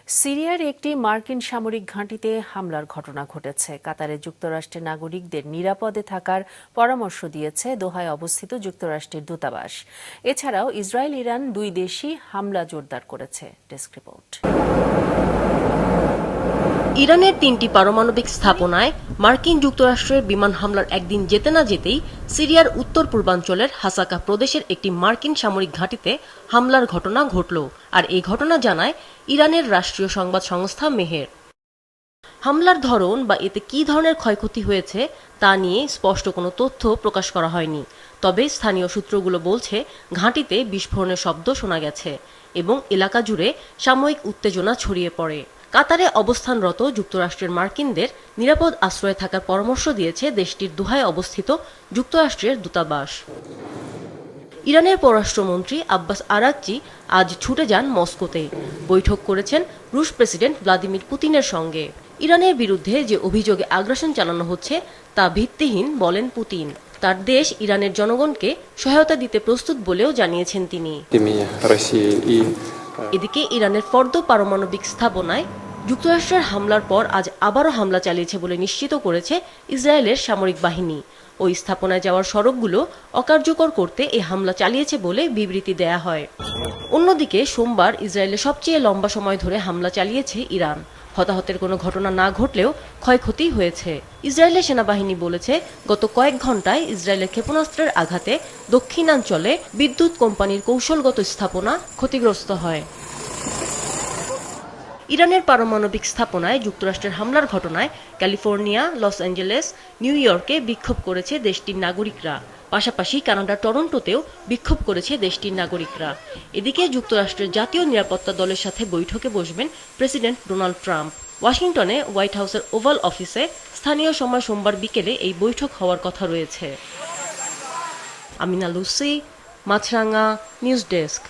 সিরিয়ার একটি মার্কিন সামরিক ঘাঁটিতে হামলার ঘটনা ঘটেছে। কাতারে যুক্তরাষ্ট্রের নাগরিকদের নিরাপদে থাকার পরামর্শ দিয়েছে দোহায় অবস্থিত যুক্তরাষ্ট্রের দূতাবাস। এছাড়াও ইসরায়েল ইরান দুই দেশই হামলা জোরদার করেছে। Desk report. ইরানের ৩টি পারমাণবিক স্থাপনায় মার্কিন যুক্তরাষ্ট্রের বিমান হামলার একদিন যেতে না যেতেই সিরিয়ার উত্তর পূর্বাঞ্চলের হাসাকা প্রদেশের একটি মার্কিন সামরিক ঘাঁটিতে হামলার ঘটনা ঘটল। আর এই ঘটনা জানায় ইরানের রাষ্ট্রীয় সংবাদ সংস্থা মেহের। হামলার ধরন বা এতে কী ধরনের ক্ষয়ক্ষতি হয়েছে তা নিয়ে স্পষ্ট কোনো তথ্য প্রকাশ করা হয়নি। তবে স্থানীয় সূত্রগুলো বলছে ঘাঁটিতে বিস্ফোরণের শব্দ শোনা গেছে এবং এলাকা জুড়ে সাময়িক উত্তেজনা ছড়িয়ে পড়ে। কাতারে অবস্থানরত যুক্তরাষ্ট্রের মার্কিনদের নিরাপদ আশ্রয়ে থাকার পরামর্শ দিয়েছে দেশটির দোহায় অবস্থিত যুক্তরাষ্ট্রের দূতাবাস। ইরানের পররাষ্ট্রমন্ত্রী আব্বাস আরাকচি আজ ছুটে যান মস্কোতে। বৈঠক করেছেন রুশ প্রেসিডেন্ট ভ্লাদিমির পুতিনের সঙ্গে। ইরানের বিরুদ্ধে যে অভিযোগে আগ্রাসন চালানো হচ্ছে তা ভিত্তিহীন বলেন পুতিন। তার দেশ ইরানের জনগণকে সহায়তা দিতে প্রস্তুত বলেও জানিয়েছেন তিনি। এদিকে ইরানের ফর্দো পারমাণবিক স্থাপনায় যুক্তরাষ্ট্রের হামলার পর আজ আবারও হামলা চালিয়েছে বলে নিশ্চিত করেছে ইসরায়েলের সামরিক বাহিনী। ওই স্থাপনায় যাওয়ার সড়কগুলো অকার্যকর করতে এই হামলা চালিয়েছে বলে বিবৃতি দেয়া হয়। অন্যদিকে সোমবার ইসরায়েলে সবচেয়ে লম্বা সময় ধরে হামলা চালিয়েছে ইরান। হতাহতের কোনো ঘটনা না ঘটলেও ক্ষয়ক্ষতি হয়েছে। ইসরায়েলের সেনাবাহিনী বলেছে গত কয়েক ঘন্টায় ইসরায়েলের ক্ষেপণাস্ত্রের আঘাতে দক্ষিণাঞ্চলে বিদ্যুৎ কোম্পানির কৌশলগত স্থাপনা ক্ষতিগ্রস্ত হয়। ইরানের পারমাণবিক স্থাপনায় যুক্তরাষ্ট্রের হামলার ঘটনায় ক্যালিফোর্নিয়া, লস অ্যাঞ্জেলেস, নিউ ইয়র্কে বিক্ষোভ করেছে দেশটির নাগরিকরা। পাশাপাশি কানাডার টরন্টোতেও বিক্ষোভ করেছে দেশটির নাগরিকরা। এদিকে যুক্তরাষ্ট্রের জাতীয় নিরাপত্তা দলের সাথে বৈঠকে বসবেন প্রেসিডেন্ট ডোনাল্ড ট্রাম্প। ওয়াশিংটনে হোয়াইট হাউসের ওভাল অফিসে স্থানীয় সময় সোমবার বিকেলে এই বৈঠক হওয়ার কথা রয়েছে। আমিনা লুসি, মাছরাঙা, নিউজ ডেস্ক।